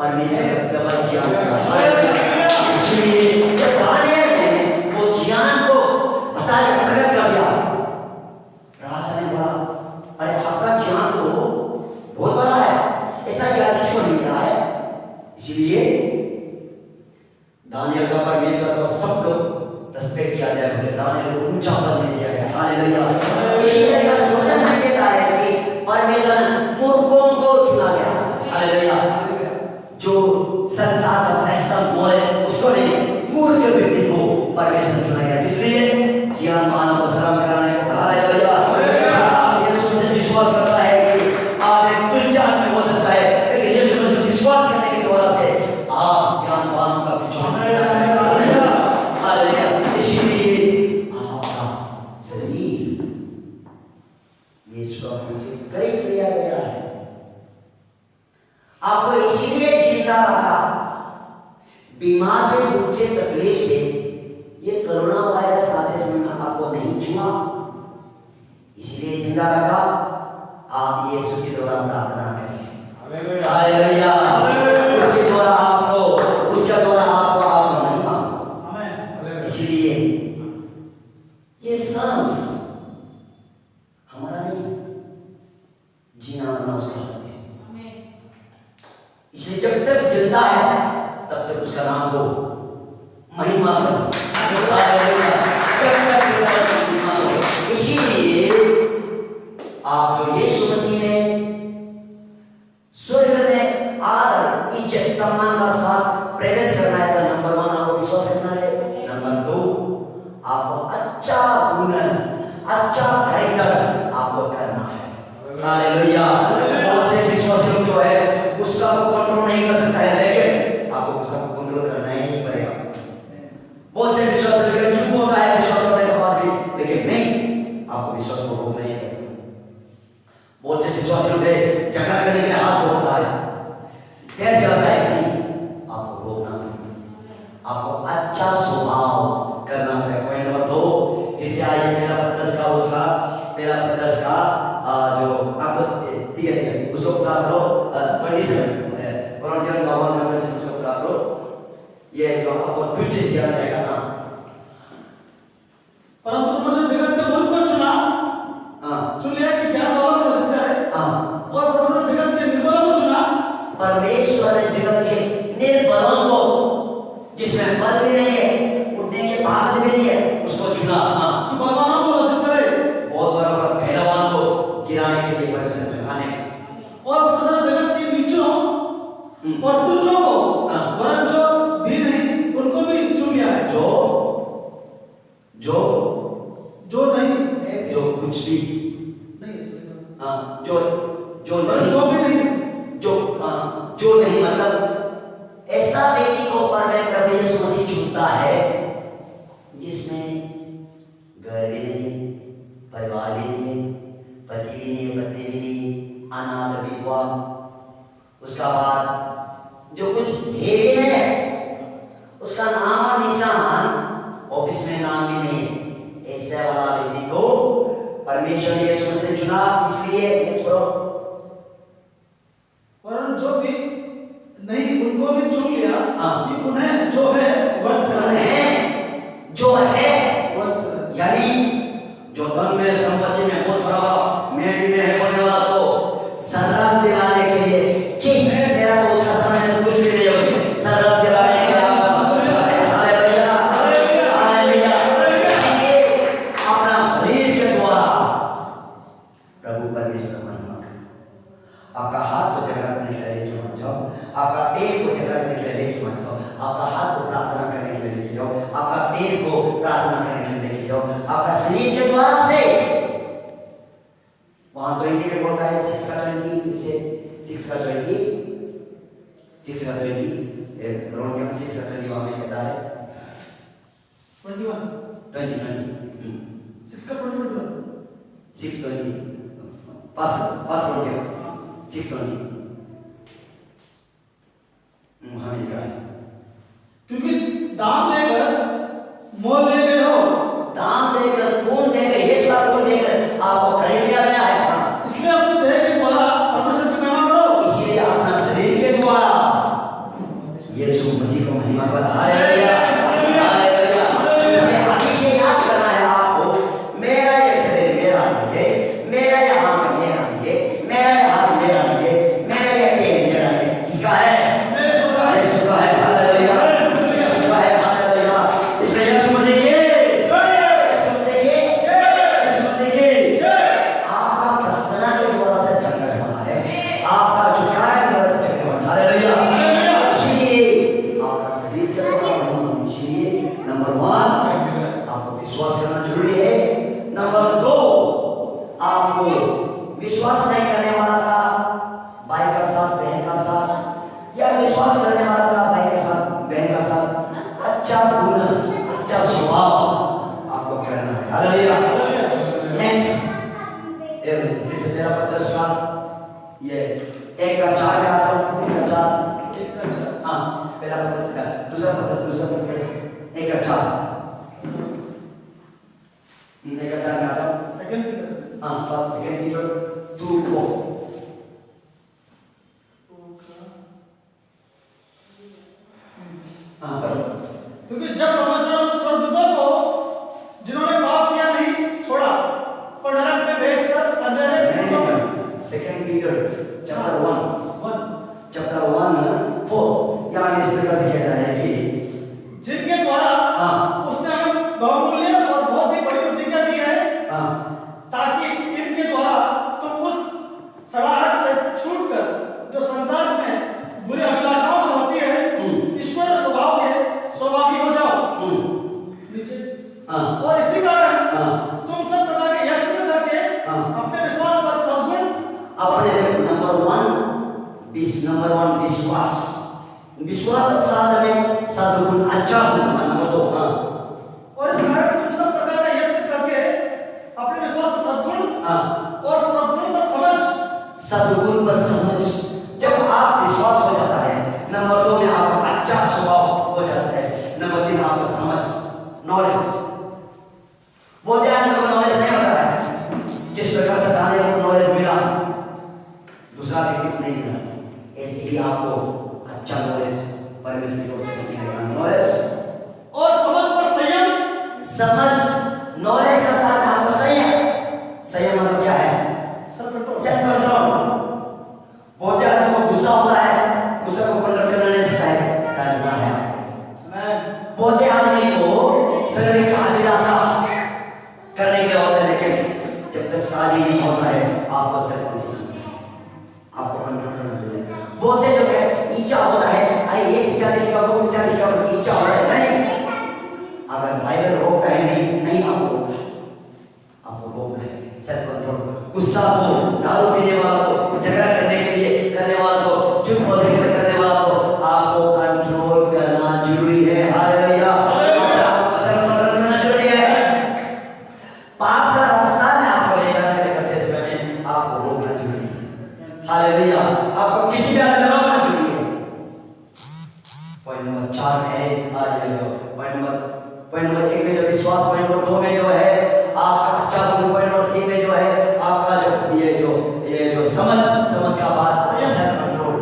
परमेश्वर का डबल ज्ञान मिलेगा। इसलिए दानियल ने वो ज्ञान को बताया, प्रकट कर दिया। राजा ने बोला अरे आपका ज्ञान तो बहुत बड़ा है, ऐसा ज्ञान किसको नहीं मिला है। इसलिए दानियल का परमेश्वर को सब लोग रेस्पेक्ट किया जाए, उनके दानियल को ऊंचा पद में दिया गया। हालेलुया। इसलिए का वचन कहता है कि परमेश्वर मूर्खों को चुना गया। हालेलुया। जो संसार का फैसला बोले उसको नहीं, मूर्ख व्यक्ति को यीशु का हमसे कई किया गया है, आपको इसीलिए जिंदा रखा, बीमार से, दुख से, तकलीफ से। ये कोरोना वायरस आते समय आपको नहीं छुआ, इसलिए जिंदा रखा। आप यीशु के द्वारा प्रार्थना करें, हालेलुया। उसके द्वारा आपको, उसके द्वारा आपको आप नहीं पाओ। इसलिए ये सांस हमारा नहीं, जीना मरना उसका हाथ है। इसलिए जब तक जिंदा है तब तक उसका नाम को महिमा करो, इसीलिए आप जो यीशु मसीह ने स्वर्ग में आदर, इज्जत, सम्मान का साथ प्रवेश करना है, तो नंबर 1 आपको विश्वास करना है। नंबर 2 आपको अच्छा गुण, अच्छा कैरेक्टर आपको करना है। हालेलुया। बहुत से विश्वासी जो है गुस्सा को कंट्रोल नहीं कर सकता है, लेकिन आपको गुस्सा को कंट्रोल करना ही पड़ेगा। बहुत से विश्वासी जो होता है विश्वास करने के बाद भी, लेकिन नहीं, आपको विश्वास को रोकना ही पड़ेगा। बहुत से विश्वासी लोग झगड़ा करने के लिए हाथ जोड़ता है, पैर चलाता है, नहीं, आपको रोकना पड़ेगा। आपको अच्छा स्वभाव करना पड़ेगा। पॉइंट नंबर 2, फिर चाहिए मेरा पत्रस का, उसका मेरा पत्रस का जो आपको दिया गया उसको पूरा करो। 27 कोरिन्थियन का 1 से उसको पूरा करो। ये जो आपको तुच्छ किया जाएगा ना,
परंतु परमेश्वर जगत के मूल को चुना, चुन लिया कि ज्ञान वालों को रचित है, और परमेश्वर जगत के निर्बलों को चुना।
परमेश्वर ने जगत के निर्बलों को, जिसमें बल भी नहीं है, उठने की ताकत भी नहीं है, उसको चुना,
कि बलवानों को रचित करे,
बहुत बड़ा पहलवान को गिराने के लिए परमेश्वर चुना। नेक्स्ट,
और परमेश्वर जगत के नीचों और तुच्छों को, वरन जो भी नहीं उनको भी चुन लिया है। जो नहीं,
जो कुछ भी
नहीं,
जो नहीं, मतलब ऐसा व्यक्ति को प्रभु यीशु मसीह चुनता है जिसमें घर भी नहीं, परिवार भी नहीं, पति भी नहीं, पत्नी भी नहीं, अनाथ विधवा, उसका बाद जो कुछ है भी नहीं, उसका नाम निशान ऑफिस में नाम भी नहीं, ऐसे वाला व्यक्ति को परमेश्वर ने यीशु मसीह ने चुना। इसलिए
वरन जो भी नहीं उनको भी चुन लिया, कि उन्हें जो है वर्थ
यानी जो धन में, संपत्ति में, बहुत बड़ा मैं भी में है बोलने वाला, तो शराब दिलाने के लिए, ठीक है मेरा तो उसका समय में कुछ भी नहीं होगी, शराब दिलाने के लिए अपना शरीर के द्वारा प्रभु परमेश्वर महिमा करो। आपका हाथ को झगड़ा करने के लिए लेके मत जाओ, आपका पैर को झगड़ा करने के लिए लेके मत जाओ, आपका हाथ को प्रार्थना करने के लिए लेके जाओ, आपका पैर को प्रार्थना करने के लिए लेके जाओ, आपका शरीर के द्वारा से। वहां 20 में बोलता है 6 का 20, फिर से 6 का 20, 6 का 20, कोरिन्थियन 6 का 20 वहां में कहता है
21, 6 का 21,
6:20, पास कोरिन्थियन 6:20 वहां लिखा है,
क्योंकि दाम देकर मोल ले गए हो,
दाम देकर, खून देकर, यीशु का खून देकर आपको खरीद लिया गया है।
इसलिए अपने देह के द्वारा परमेश्वर की महिमा करो।
इसलिए अपना शरीर के द्वारा यीशु मसीह को महिमा करो। Hallelujah, hallelujah. इसलिए हमेशा याद करना है आपको, मेरा ये शरीर मेरा नहीं है, मेरा ये हाथ मेरा नहीं है, मेरा ये हाथ मेरा नहीं है, मेरा ये पैर मेरा नहीं है, किसका है? यीशु का है। हालेलुया, यीशु का है। हालेलुया। इसलिए यीशु मसीह के आपका प्रार्थना के द्वारा से चक्कर बना है, आपका झुकाए द्वारा से चक्कर बना। हालेलुया। इसलिए आपका शरीर के द्वारा महिमा, इसलिए नंबर 1 आपको विश्वास करना जरूरी है। नंबर 2 आपको विश्वास नहीं करने वाला का भाई का साथ, बहन का साथ, या विश्वास करने वाला का भाई के साथ, बहन का साथ अच्छा गुण, अच्छा स्वभाव आपको करना है। हालेलुया। नेक्स्ट फिर से मेरा पचास का ये 1 का 4 में आता हूँ, 1 का 4,
1 का 4,
हाँ पहला पचास का, दूसरा पचास 1 का 4, 1 का 4 में आता हूँ,
सेकंड फिगर,
हाँ सेकंड फिगर 2 4, हाँ पढ़ो।
क्योंकि जब परमेश्वर ने स्वर्गदूतों को जिन्होंने पाप किया नहीं छोड़ा और नरक में भेजकर अंधेरे कुंडों में
सेकंड पीटर चैप्टर 1
1
चैप्टर 1:4 यहाँ इस प्रकार से कहता है कि
जिनके द्वारा
हाँ
उसने हमें बहुमूल्य और बहुत ही बड़ी प्रतिज्ञा दी है
हाँ
ताकि इनके द्वारा तुम उस सड़ाहट से छूटकर जो संसार में बुरी अभिलाषाओं से होती है ईश्वर स्वभाव के स्वभावी हो जाओ। नीचे
हाँ
और इसी कारण
हाँ
तुम सब प्रकार के यत्न करके
हाँ
अपने विश्वास पर सद्गुण
अपने नंबर 1 विश्वास विश्वास के साथ में सद्गुण अच्छा गुण नंबर 2 हाँ
और इस कारण तुम सब प्रकार का यत्न करके अपने विश्वास पर सद्गुण
हाँ
और सद्गुण पर समझ
सद्गुण पर समझ जब आप विश्वास हो जाता है नंबर 2 में आपका अच्छा स्वभाव हो जाता है नंबर 3 आपका समझ नॉलेज वो ध्यान को नॉलेज नहीं होता है जिस प्रकार से दाने को नॉलेज मिला दूसरा व्यक्ति को नहीं मिला ऐसे ही आपको अच्छा नॉलेज परमेश्वर की ओर से मिलेगा नॉलेज
और समझ पर संयम
समझ नॉलेज का साथ आपको संयम संयम मतलब क्या है
सब कंट्रोल
सेल्फ कंट्रोल बहुत आदमी को गुस्सा होता है गुस्सा को कंट्रोल करना नहीं सीखा है करना है बहुत आदमी को शरीर का अभिलाषा करने के होता है लेकिन जब तक शादी नहीं होता है आपको सेल्फ कंट्रोल आपको कंट्रोल करना चाहिए बहुत से लोग है इच्छा होता है अरे ये इच्छा देखा वो इच्छा देखा वो इच्छा होता है नहीं अगर बाइबल रोकता है नहीं आपको रोकना है सेल्फ कंट्रोल गुस्सा को दारू पीने वाला को झगड़ा करने के लिए करने वाला को चुप बोलने के लिए करने वाला को आपको कंट्रोल करना जरूरी है हालेलुया सेल्फ कंट्रोल करना जरूरी है पाप का रास्ता में आपको ले जाने के करते समय आपको रोकना जरूरी है हालेलुया आपको किसी भी हालत में रोकना जरूरी है पॉइंट नंबर 4 है हालेलुया पॉइंट नंबर 1 में जो विश्वास पॉइंट नंबर 2 में जो है आपका अच्छा गुण पॉइंट नंबर 3 में जो है आपका जो ये जो समझ का बात सेल्फ कंट्रोल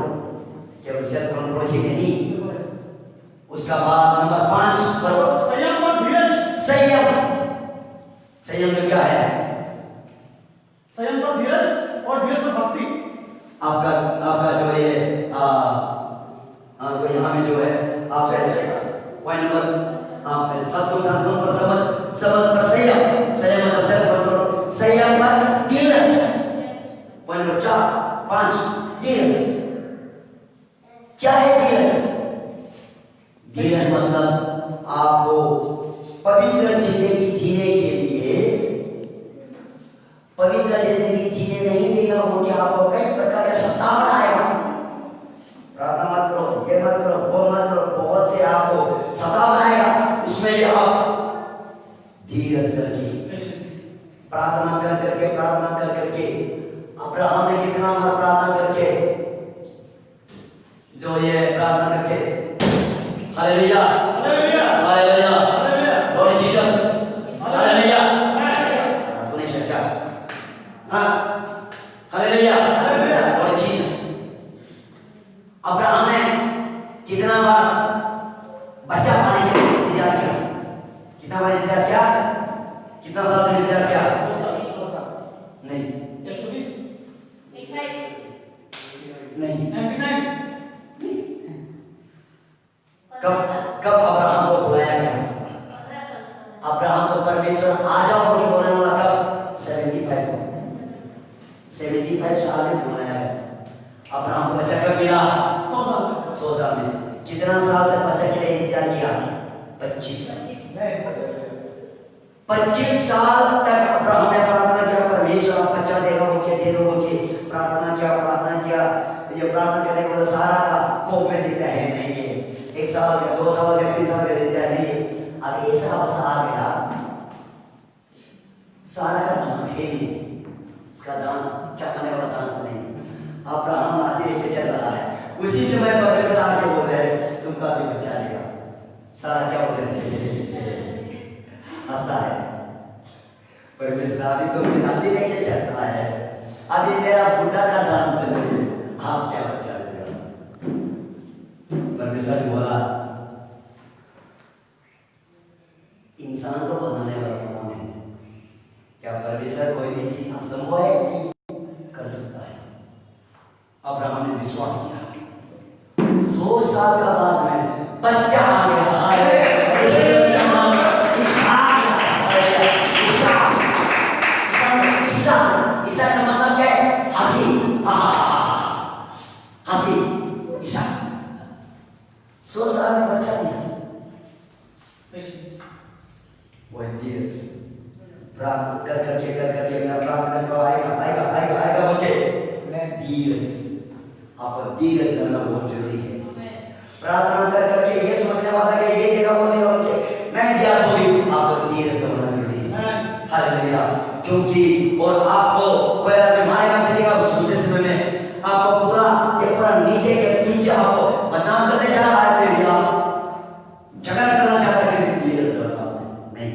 केवल सेल्फ कंट्रोल ही नहीं उसका बाद नंबर 5 पर
संयम और धीरज
संयम जो क्या है
संयम पर धीरज और धीरज पर भक्ति
आपका जो ये यहाँ में जो है आप पॉइंट नंबर सद्गुण पर समझ पर संयम मतलब सेल्फ कंट्रोल संयम पर धीरज पॉइंट नंबर 4 5 धीरज क्या है धीरज मतलब आपको पवित्र जिंदगी जीने के लिए पवित्र जिंदगी जीने नहीं देगा वो कि आपको कई प्रकार के सताव आएगा प्रार्थना मत करो ये मत करो वो मत करो बहुत से आपको सताव आएगा उसमें भी आप धीरज करके प्रार्थना कर करके अब्राहम ने कितना बार प्रार्थना करके जो ये प्रार्थना करके hallelujah
hallelujah
hallelujah
hallelujah
Lord Jesus hallelujah
hallelujah
क्या हाँ hallelujah
hallelujah
Lord Jesus Abraham ने कितना बार बच्चा पाने के लिए इंतजार किया कितना बार इंतजार किया कितना साल तक इंतजार किया नहीं
120
नहीं
99
कब अब्राहम को बुलाया गया अब्राहम को परमेश्वर आ जाओ बोल के बोलने वाला कब 75 साल में बुलाया गया अब्राहम को बच्चा कब मिला
100
साल में कितना साल तक बच्चा के लिए इंतजार किया 25 साल तक अब्राहम ने प्रार्थना किया परमेश्वर आप बच्चा देगा बोल दे दो बोल के प्रार्थना किया ये प्रार्थना करने के बाद सारा का कोप में देता है नहीं है 1 साल का 2 साल का 3 साल का देता है नहीं अब ऐसा अवस्था आ गया सारा का नाम है ही इसका जानते नहीं आप क्या बचा देगा। परमेश्वर ने बोला इंसान को बनाने वाला कौन है? क्या परमेश्वर कोई भी चीज असंभव है? नहीं कर सकता है। अब्राहम ने विश्वास किया, 100 साल का बाद में बच्चा आ गया। ईसा का मतलब क्या है? हंसी, हंसी, ईसा 100 साल में बच्चा दिया। वो धीरज प्रार्थना कर करके मेरा प्रार्थना करो, आएगा बच्चे। धीरज, आपको धीरज करना बहुत जरूरी है। प्रार्थना कर करके ये सोचने वाला कि ये देगा वो देगा बच्चे मैं दिया तो भी आपको धीरज करना जरूरी है। हालेलुया। क्योंकि और आपको कोई आदमी मारेगा पीटेगा दूसरे समय में आपको पूरा नीचे के नीचे आपको बदनाम करने जा रहा है, फिर आप झगड़ा करना चाहता है, फिर धीरज करना नहीं।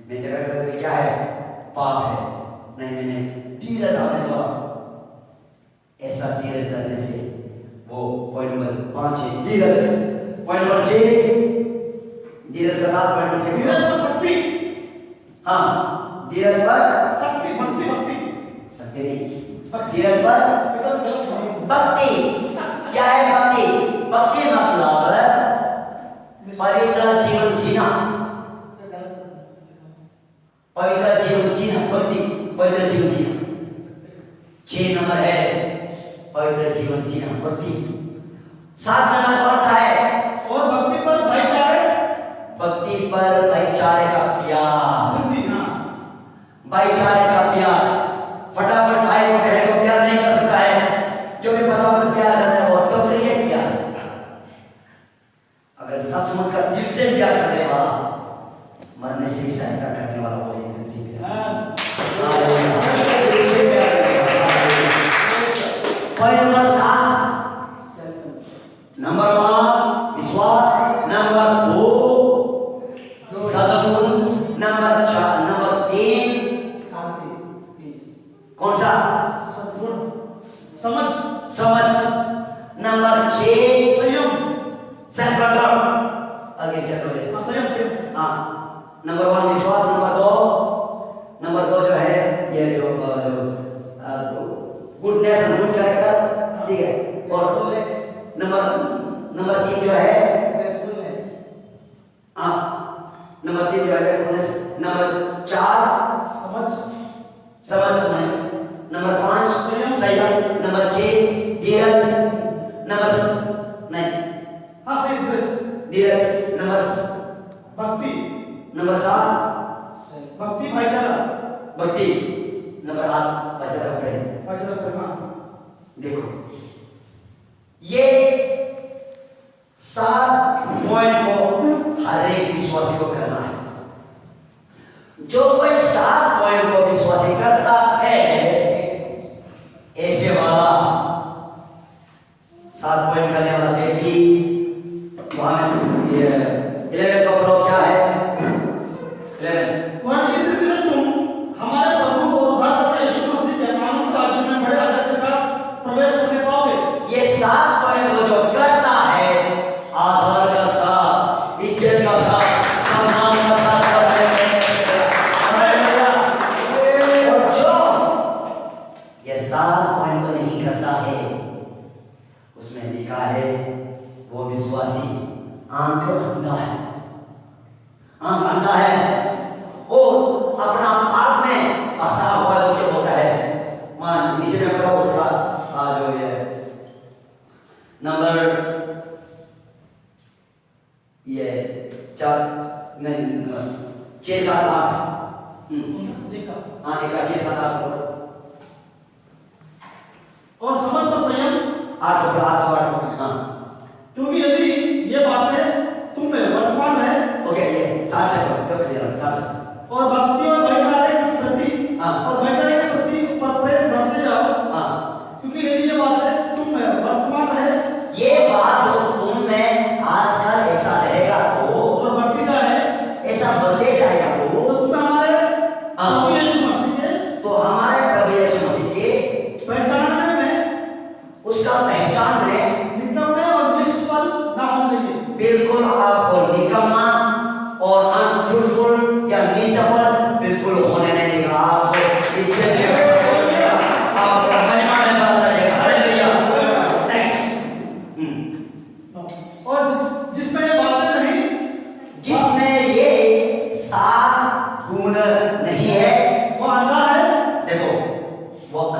मैं झगड़ा करके क्या है? पाप है। नहीं, मैंने धीरज आपने तो ऐसा धीरज करने से वो पॉइंट नंबर 5 है धीरज। पॉइंट नंबर 6 धीरज का 7 पॉइंट 6
धीरज पर शक्ति।
हाँ, धीरज पर
शक्ति, भक्ति
शक्ति नहीं, धीरज पर भक्ति। क्या है भक्ति? भक्ति मतलब पवित्र जीवन जीना। पवित्र जीवन जीना, भक्ति पवित्र जीवन जीना। 6 नंबर है पवित्र जीवन जीना, भक्ति। 7 नंबर कौन सा है?
और भक्ति पर भाईचारे।
भक्ति पर भाईचारे का प्यार। भाईचारे का प्यार। फटाफट भाई को बहन को प्यार नहीं कर सकता है। जो भी फटाफट प्यार करता है वो तो से क्या प्यार। अगर सचमुच का दिल से प्यार करने वाला, मरने से सहायता करने वाला वो दिल से प्यार। दिल से प्यार करने वाला। पॉइंट नंबर 7 नंबर 1 विश्वास, नंबर 2 सद्गुण, नंबर 4 नंबर 3 कौन सा? समझ, नंबर 6
संयम,
सेल्फ कंट्रोल। आगे क्या करोगे?
संयम।
हाँ, नंबर 1 विश्वास, नंबर 2 जो है ये जो गुडनेस गुड कैरेक्टर, ठीक है। और नंबर 3 जो है हाँ, नंबर 3 जो है फेथफुलनेस, नंबर 4 समझ, नंबर 5 संयम, नंबर 6 धीरज, नंबर धीरज, नंबर
भक्ति,
नंबर 7
भक्ति भाईचारा,
भक्ति, नंबर 8 भाईचारा प्रेम। देखो ये 7 पॉइंट को हर एक विश्वासी को करना है। जो कोई 7 पॉइंट को विश्वासी करता है, ऐसे वाला 7 पॉइंट करने वाला व्यक्ति वहां 11 का प्रयोग क्या है? 11
और इस रीति से तुम हमारे प्रभु और उद्धारकर्ता यीशु मसीह के अनंत राज्य में बड़े आदर के साथ प्रवेश करने पाओगे।
ये 7 पॉइंट को जो करता है, आदर का साथ, इज्जत का साथ, सम्मान का साथ करते हैं। और जो ये 7 पॉइंट को नहीं करता है, उसमें लिखा है वो विश्वासी आंख अंधा है। आंख अंधा है, वो अपना पाप में फंसा हुआ नीचे होता है। मान नीचे में पड़ा उसका जो ये नंबर ये 4 नहीं 6 7 8 हाँ एक 6 7 8
और समझ पर संयम
8 ऊपर 8 हाँ।
क्योंकि यदि ये बातें तुम में वर्तमान रहे,
ओके ये 7 कब क्लियर 7
और भक्ति और भाईचारे के प्रति
हाँ।
और भाईचारे के प्रति पर प्रेम बढ़ते जाओ।
हाँ,
क्योंकि यदि ये बातें तुम में वर्तमान रहे,
ये बात जो तुम में आजकल ऐसा रहेगा तो
और बढ़ती जाए,
ऐसा बढ़ते जाएगा
तो तुम्हें हमारे प्रभु यीशु मसीह के
तो हमारे प्रभु यीशु मसीह के
पहचानने में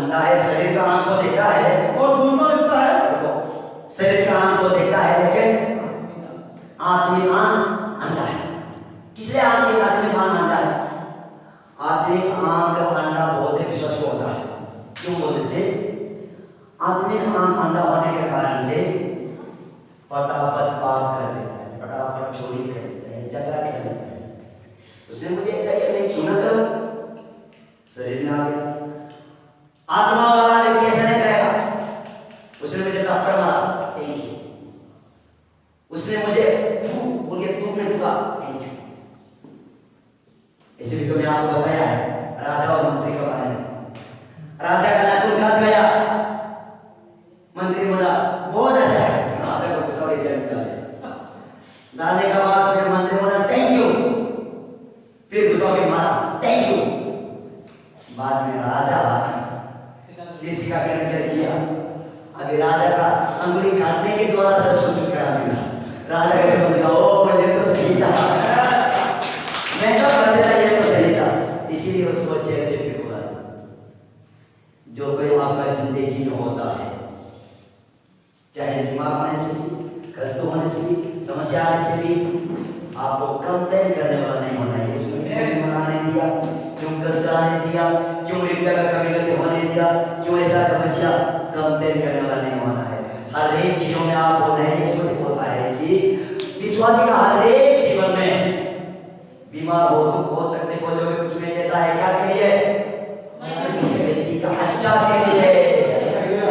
अंधा है, शरीर का आंख तो देखता है
और धुंधला दिखता है।
देखो, शरीर का आंख तो देखता है लेकिन आत्मिक आंख अंधा है। किसलिए आत्मिक आंख अंधा है? आत्मिक आंख अंधा बहुत ही विश्वास होता है। क्यों बोलते से? आत्मिक आंख अंधा होने के कारण से फटाफट पाप कर देता है, फटाफट चोरी कर देता है, झगड़ा कर देता है। उसने मुझे ऐसा किया, नहीं क्यों ना करो, शरीर में आ गया। आत्मा वाला व्यक्ति ऐसा नहीं करेगा। उसने मुझे थप्पड़ मारा, थैंक यू। उसने मुझे थू बोल के धूप में दुआ, थैंक यू। इसलिए तो मैं आपको बताया है राजा और मंत्री के बारे में। राजा का नाखून काट गया, मंत्री बोला बहुत अच्छा है, राजा को गुस्सा हो गया, डालने के बाद फिर मंत्री बोला थैंक यू, फिर गुस्सा हो के मारा थैंक यू। बाद में राजा किसी का करने दिया। अभी राजा का अंगुली काटने के द्वारा सब सूचित करा मिला। राजा कैसे समझ गया, ओ ये तो सही था, मैं तो कर देता, ये तो सही था। इसीलिए उसको जेल से फिर हुआ। जो कोई आपका जिंदगी में होता है, चाहे बीमार होने से भी, कष्ट होने से भी, समस्या आने से भी, आपको कंप्लेन करने वाला नहीं होना है। इसमें क्यों बीमार आने दिया, क्यों कष्ट आने दिया, क्यों रुपया का कमी करके होने दिया, क्यों ऐसा समस्या, कंप्लेन करने वाला नहीं होना है। हर एक चीजों में आप बोल रहे हैं, इसमें से होता है कि विश्वासी का हर एक जीवन में बीमार हो, दुख हो, तकलीफ हो, जो भी कुछ में देता है, क्या के लिए? उस व्यक्ति का अच्छा के लिए,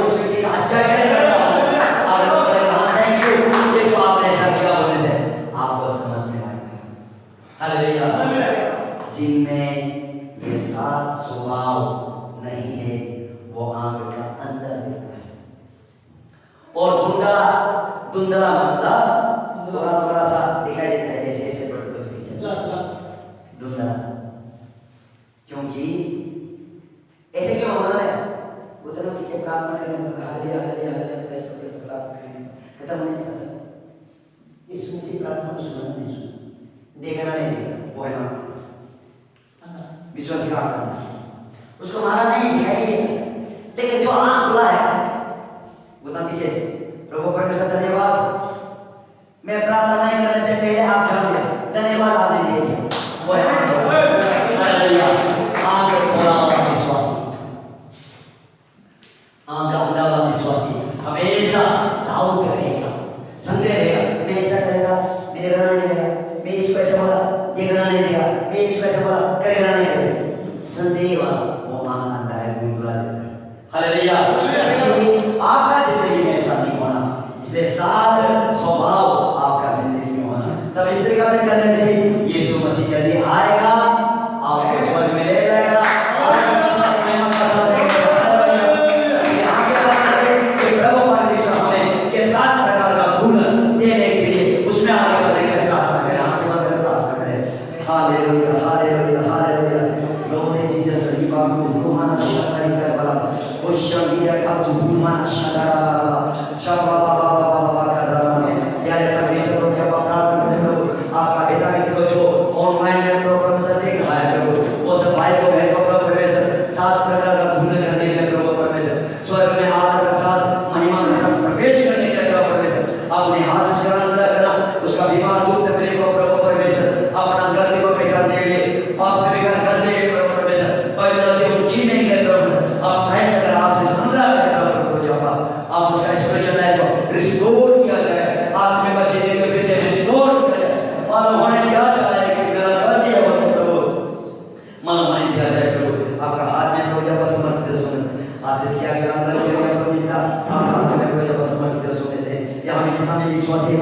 उस व्यक्ति का अच्छा के लिए करता हूं। थैंक यू, ये जो आपने ऐसा किया बोलने से आपको समझ में आएगा। हालेलुया। जिनमें ये सात स्वभाव नहीं है, वो आंख का अंदर दिखता है। और धुंधला मतलब थोड़ा थोड़ा सा दिखाई देता है, जैसे ऐसे धुंधला। क्योंकि ऐसे क्यों होना है? उतना कि प्रार्थना करने का हालेलुया हालेलुया प्रेस प्रार्थना करने खत्म नहीं सकता। इसमें से प्रार्थना को सुनना नहीं, सुना देखना नहीं, देखना वो है ना विश्वास का आंख। उसको मारा नहीं दिखाई दिया, लेकिन जो आंख खुला है वो ना दिखे। प्रभु परमेश्वर धन्यवाद, मैं प्रार्थना नहीं करने से पहले आप जान लिया, धन्यवाद आपने दे दिया। वो है हालेलुया। आंख खुला हुआ विश्वासी, आंख खुला हुआ विश्वासी हमेशा दाऊद रहेगा, संदेह रहेगा, मैं ऐसा करेगा, मेरे घर नहीं रहेगा, मैं इसको ऐसा बोला, ये करना नहीं देगा, मैं इसको ऐसा बोला, करेगा नहीं करेगा। संदेह वाला वो आंख अंधा है, धुंधला देता है। हालेलुया। इसलिए आपका जिंदगी में ऐसा नहीं होना, इसलिए सात स्वभाव आपका जिंदगी में होना। तब इस तरीके से करने से यीशु मसीह जल्दी आएगा, आपको स्वर्ग में ले जाएगा। विश्वासी